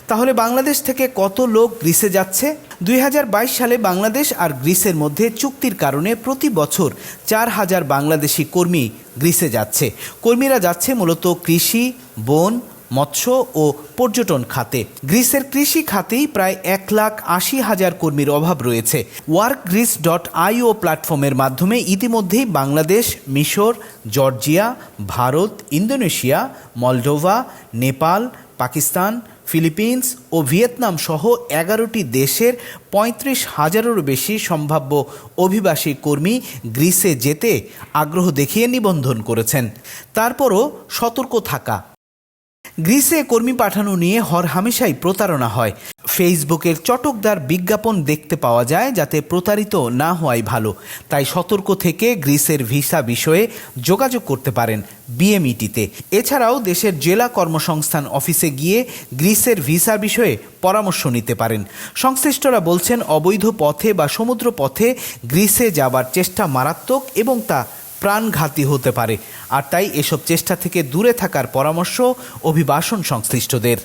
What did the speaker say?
তাহলে বাংলাদেশ থেকে কত লোক গ্রিসে যাচ্ছে? 2022 সালে বাংলাদেশ আর গ্রিসের মধ্যে চুক্তির কারণে প্রতি বছর 4,000 বাংলাদেশি কর্মী গ্রিসে যাচ্ছে। কর্মীরা যাচ্ছে মূলত কৃষি, বন, মৎস্য ও পর্যটন খাতে। গ্রিসের কৃষি খাতেই প্রায় 1,80,000 কর্মীর অভাব রয়েছে। workgreece.io প্ল্যাটফর্মের মাধ্যমে ইতিমধ্যেই বাংলাদেশ, মিশর, Georgia, Bharat, Indonesia, Moldova, Nepal, Pakistan, Philippines ও ভিয়েতনাম সহ 11টি দেশের 35,000-এরও বেশি সম্ভাব্য অভিবাসী কর্মী গ্রিসে যেতে আগ্রহ দেখিয়ে নিবন্ধন করেছেন। তারপরও সতর্ক থাকা। গ্রিসে কর্মী পাঠানো নিয়ে হরহামেশাই প্রতারণা হয়। ফেসবুকের চটকদার বিজ্ঞাপন দেখতে পাওয়া যায়, যাতে প্রতারিত না হওয়াই ভালো। তাই সতর্ক থেকে গ্রিসের ভিসা বিষয়ে যোগাযোগ করতে পারেন বিএমইটিতে। এছাড়াও দেশের জেলা কর্মসংস্থান অফিসে গিয়ে গ্রিসের ভিসা বিষয়ে পরামর্শ নিতে পারেন। সংশ্লিষ্টরা বলছেন, অবৈধ পথে বা সমুদ্র পথে গ্রিসে যাবার চেষ্টা মারাত্মক এবং তা প্রাণঘাতী হতে পারে। আর তাই এসব চেষ্টা থেকে দূরে থাকার পরামর্শ অভিবাসন সংশ্লিষ্টদের।